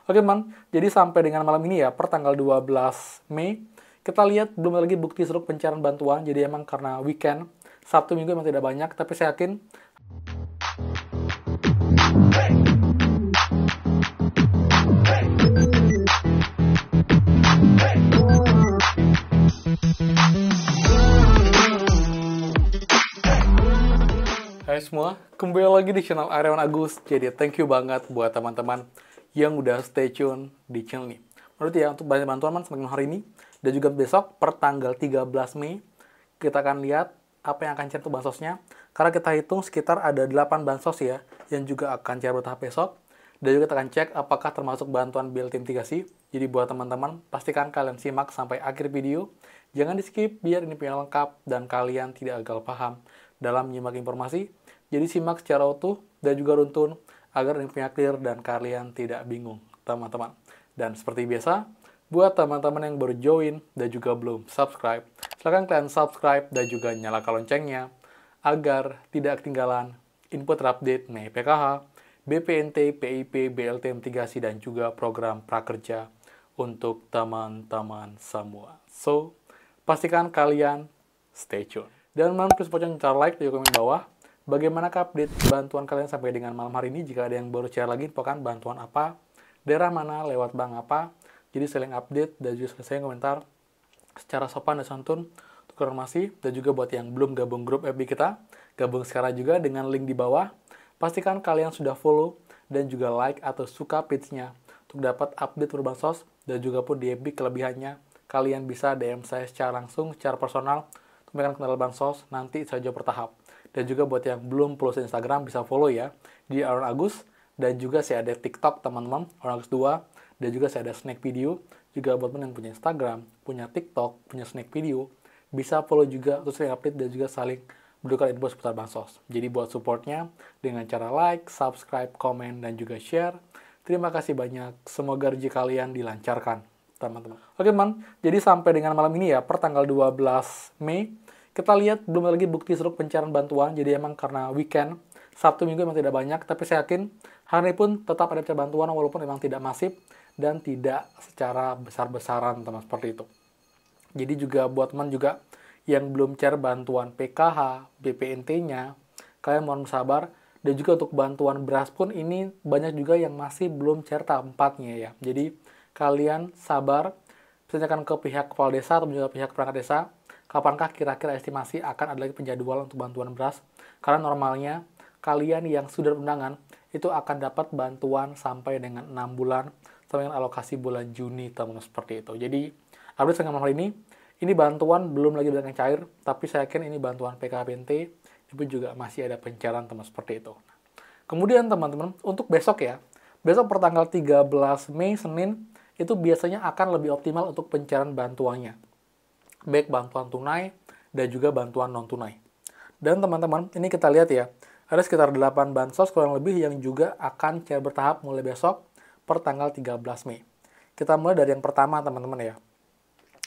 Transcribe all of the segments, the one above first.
Oke teman, jadi sampai dengan malam ini ya, per tanggal 12 Mei, kita lihat belum lagi bukti seruk pencarian bantuan, jadi emang karena weekend, Sabtu Minggu emang tidak banyak, tapi saya yakin hai semua, kembali lagi di channel Aryawan Agus. Jadi thank you banget buat teman-teman yang udah stay tune di channel ini. Menurut ya, untuk banyak bantuan semakin hari ini, dan juga besok per tanggal 13 Mei, kita akan lihat apa yang akan cair untuk bansosnya. Karena kita hitung sekitar ada 8 bansos ya, yang juga akan cair bertahap besok. Dan juga kita akan cek apakah termasuk bantuan BLT mitigasi. Jadi buat teman-teman, pastikan kalian simak sampai akhir video. Jangan di skip biar ini punya lengkap dan kalian tidak gagal paham dalam menyimak informasi. Jadi simak secara utuh dan juga runtun agar ini punya clear dan kalian tidak bingung, teman-teman. Dan seperti biasa, buat teman-teman yang baru join dan juga belum subscribe, silahkan kalian subscribe dan juga nyalakan loncengnya agar tidak ketinggalan info terupdate mengenai PKH, BPNT, PIP, BLT mitigasi, dan juga program prakerja untuk teman-teman semua. So, pastikan kalian stay tune. Dan please pocong cara like di komen bawah. Bagaimana update bantuan kalian sampai dengan malam hari ini? Jika ada yang baru share lagi, infokan bantuan apa, daerah mana, lewat bank apa. Jadi saling update dan juga selesai komentar secara sopan dan santun untuk informasi. Dan juga buat yang belum gabung grup FB kita, gabung sekarang juga dengan link di bawah. Pastikan kalian sudah follow dan juga like atau suka page-nya untuk dapat update berbansos. Dan juga pun di FB kelebihannya, kalian bisa DM saya secara langsung, secara personal, untuk memberikan kenal bansos, nanti saja bertahap. Dan juga buat yang belum follow Instagram, bisa follow ya, di Aryawan Agus. Dan juga saya ada TikTok, teman-teman, Aryawan Agus 2. Dan juga saya ada snack video. Juga buat teman yang punya Instagram, punya TikTok, punya snack video, bisa follow juga, terus sering update dan juga saling bertukar info seputar bansos. Jadi buat supportnya, dengan cara like, subscribe, komen, dan juga share. Terima kasih banyak, semoga rezeki kalian dilancarkan, teman-teman. Oke teman, jadi sampai dengan malam ini ya, per tanggal 12 Mei, kita lihat belum lagi bukti seruk pencarian bantuan, jadi emang karena weekend, Sabtu Minggu memang tidak banyak, tapi saya yakin hari ini pun tetap ada pencarian bantuan walaupun memang tidak masif dan tidak secara besar-besaran, teman, seperti itu. Jadi juga buat teman juga yang belum share bantuan PKH, BPNT-nya, kalian mohon bersabar. Dan juga untuk bantuan beras pun ini banyak juga yang masih belum share tahap 4-nya ya. Jadi kalian sabar, tanyakan ke pihak kepala desa atau juga pihak perangkat desa, kapankah kira-kira estimasi akan ada lagi penjadwalan untuk bantuan beras. Karena normalnya kalian yang sudah undangan itu akan dapat bantuan sampai dengan 6 bulan, sampai dengan alokasi bulan Juni, teman-teman, seperti itu. Jadi update dengan hal ini bantuan belum lagi banyak yang cair, tapi saya yakin ini bantuan PKBNT, itu juga masih ada pencairan, teman, seperti itu. Kemudian teman-teman, untuk besok ya, besok per tanggal 13 Mei, Senin, itu biasanya akan lebih optimal untuk pencairan bantuannya. Baik bantuan tunai dan juga bantuan non-tunai. Dan teman-teman, ini kita lihat ya, ada sekitar 8 bansos kurang lebih yang juga akan cair bertahap mulai besok per tanggal 13 Mei. Kita mulai dari yang pertama, teman-teman ya.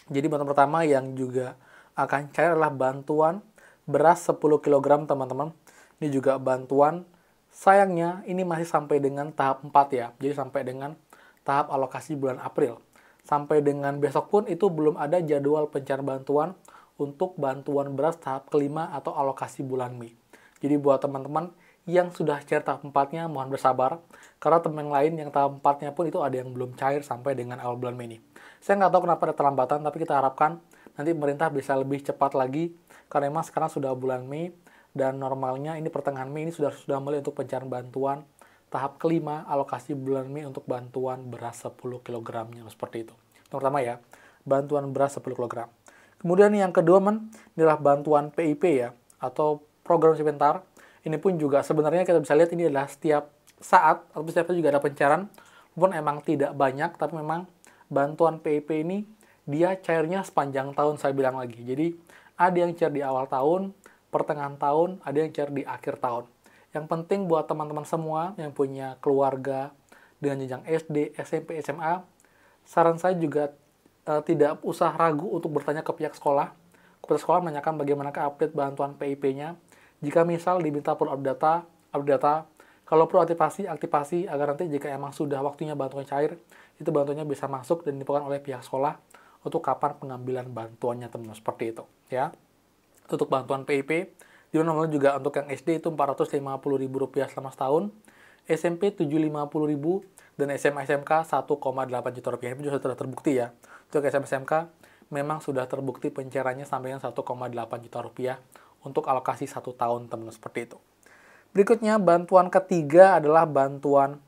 Jadi bantuan pertama yang juga akan cair adalah bantuan beras 10 kg, teman-teman. Ini juga bantuan, sayangnya ini masih sampai dengan tahap 4 ya. Jadi sampai dengan tahap alokasi bulan April. Sampai dengan besok pun itu belum ada jadwal pencairan bantuan untuk bantuan beras tahap kelima atau alokasi bulan Mei. Jadi buat teman-teman yang sudah cair tahap 4-nya mohon bersabar, karena teman lain yang tahap 4-nya pun itu ada yang belum cair sampai dengan awal bulan Mei ini. Saya nggak tahu kenapa ada terlambatan, tapi kita harapkan nanti pemerintah bisa lebih cepat lagi, karena memang sekarang sudah bulan Mei, dan normalnya ini pertengahan Mei ini sudah mulai untuk pencairan bantuan tahap kelima alokasi bulan Mei untuk bantuan beras 10 kg yang seperti itu. Yang pertama ya, bantuan beras 10 kg. Kemudian yang kedua adalah bantuan PIP ya, atau program sebentar. Ini pun juga sebenarnya kita bisa lihat ini adalah setiap saat atau setiap saat juga ada pencairan, walaupun emang tidak banyak, tapi memang bantuan PIP ini dia cairnya sepanjang tahun, saya bilang lagi. Jadi ada yang cair di awal tahun, pertengahan tahun, ada yang cair di akhir tahun. Yang penting buat teman-teman semua yang punya keluarga dengan jenjang SD, SMP, SMA, saran saya juga tidak usah ragu untuk bertanya ke pihak sekolah. Kepada sekolah menanyakan bagaimana update bantuan PIP-nya. Jika misal diminta perlu update data, Kalau perlu aktifasi agar nanti jika emang sudah waktunya bantuan cair, itu bantuannya bisa masuk dan dilakukan oleh pihak sekolah untuk kapan pengambilan bantuannya teman-teman, seperti itu ya. Untuk bantuan PIP, di mana juga untuk yang SD itu Rp450.000 selama setahun, SMP Rp750.000, dan SMA SMK Rp1,8 juta. Ini juga sudah terbukti ya. Untuk SMA SMK memang sudah terbukti pencairannya sampai dengan Rp1,8 juta untuk alokasi 1 tahun teman-teman, seperti itu. Berikutnya bantuan ketiga adalah bantuan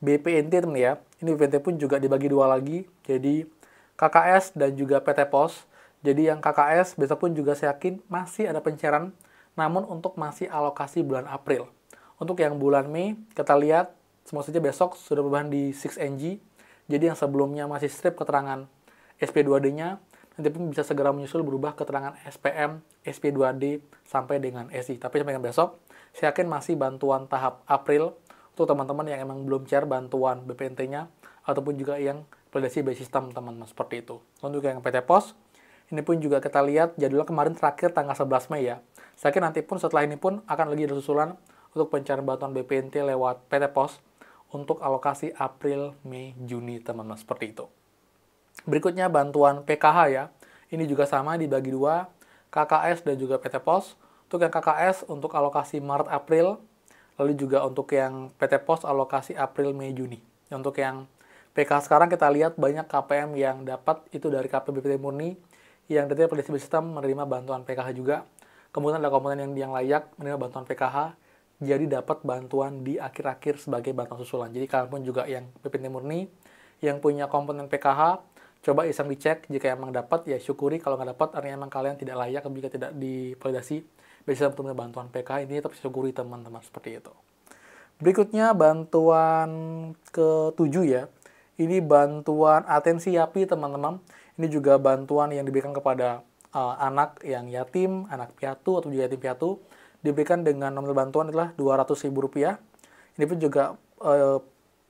BPNT teman ya. Ini BPNT pun juga dibagi dua lagi. Jadi KKS dan juga PT POS. Jadi yang KKS besok pun juga saya yakin masih ada pencairan, namun untuk masih alokasi bulan April. Untuk yang bulan Mei, kita lihat semua saja besok sudah perubahan di 6NG. Jadi yang sebelumnya masih strip keterangan SP2D-nya, nanti pun bisa segera menyusul berubah keterangan SPM, SP2D, sampai dengan SI. Tapi sampai dengan besok, saya yakin masih bantuan tahap April untuk teman-teman yang emang belum cair bantuan BPNT-nya, ataupun juga yang validasi by system teman-teman, seperti itu. Untuk yang PT POS, ini pun juga kita lihat jadwalnya kemarin terakhir tanggal 11 Mei ya. Saya yakin nanti pun setelah ini pun akan lagi ada susulan untuk pencarian bantuan BPNT lewat PT POS untuk alokasi April, Mei, Juni teman-teman, seperti itu. Berikutnya bantuan PKH ya. Ini juga sama dibagi dua, KKS dan juga PT POS. Untuk yang KKS untuk alokasi Maret April, lalu juga untuk yang PT POS alokasi April Mei Juni. Untuk yang PKH sekarang kita lihat banyak KPM yang dapat itu dari KP BPT murni yang dari prediksi sistem menerima bantuan PKH juga. Kemudian ada komponen yang layak menerima bantuan PKH, jadi dapat bantuan di akhir-akhir sebagai bantuan susulan. Jadi kalian pun juga yang BPT murni yang punya komponen PKH, coba iseng dicek, jika emang dapat ya syukuri, kalau nggak dapat artinya emang kalian tidak layak jika tidak divalidasi bisa untuk bantuan PKH, ini tetap syukuri teman-teman, seperti itu. Berikutnya bantuan ke-7 ya. Ini bantuan atensi YAPI teman-teman. Ini juga bantuan yang diberikan kepada anak yang yatim, anak piatu atau juga yatim piatu, diberikan dengan nominal bantuan adalah Rp200.000. Ini pun juga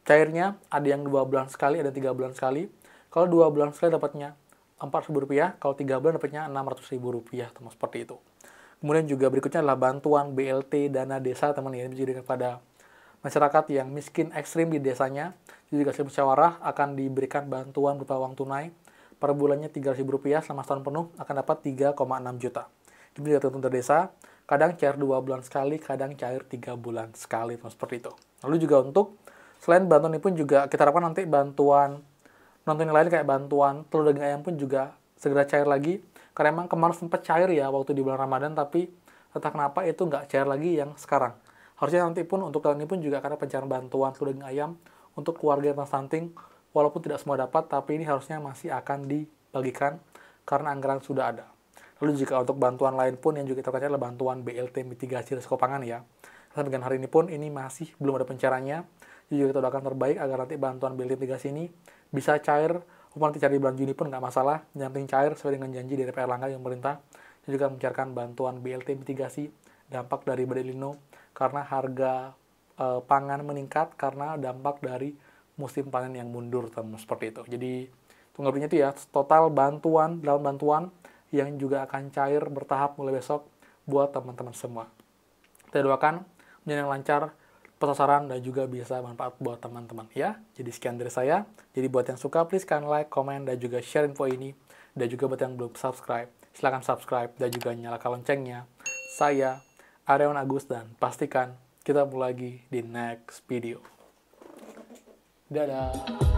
cairnya ada yang 2 bulan sekali, ada 3 bulan sekali. Kalau 2 bulan sekali dapatnya Rp4.000, kalau 3 bulan dapatnya Rp600.000, teman, seperti itu. Kemudian juga berikutnya adalah bantuan BLT dana desa teman ya, ini juga kepada masyarakat yang miskin ekstrim di desanya. Jadi juga hasil musyawarah akan diberikan bantuan berupa uang tunai per bulannya Rp300.000 selama setahun penuh akan dapat 3,6 juta. Ini juga tergantung dari desa, kadang cair 2 bulan sekali, kadang cair 3 bulan sekali, teman, seperti itu. Lalu juga untuk selain bantuan ini pun juga kita harapkan nanti bantuan nonton yang lain kayak bantuan telur daging ayam pun juga segera cair lagi. Karena emang kemarin sempat cair ya waktu di bulan Ramadan, tapi entah kenapa itu nggak cair lagi yang sekarang. Harusnya nanti pun untuk tahun ini pun juga akan ada pencairan bantuan telur daging ayam untuk keluarga yang stunting, walaupun tidak semua dapat, tapi ini harusnya masih akan dibagikan karena anggaran sudah ada. Lalu jika untuk bantuan lain pun yang juga kita adalah bantuan BLT mitigasi risiko pangan ya. Sampai dengan hari ini pun ini masih belum ada pencairannya. Jadi juga kita doakan terbaik agar nanti bantuan BLT mitigasi ini bisa cair. Nanti cari bulan Juni pun nggak masalah, yang penting cair sesuai dengan janji dari Pak Erlangga yang pemerintah, dan juga mencairkan bantuan BLT mitigasi dampak dari badai El Nino karena harga pangan meningkat karena dampak dari musim panen yang mundur, teman, seperti itu. Jadi tunggalnya itu ya, total bantuan, dalam bantuan yang juga akan cair bertahap mulai besok buat teman-teman semua. Kita doakan menjadi yang lancar, sasaran, dan juga bisa manfaat buat teman-teman ya. Jadi sekian dari saya. Jadi buat yang suka please kan like, komen, dan juga share info ini. Dan juga buat yang belum subscribe, silahkan subscribe dan juga nyalakan loncengnya. Saya Aryawan Agus dan pastikan kita mulai lagi di next video. Dadah.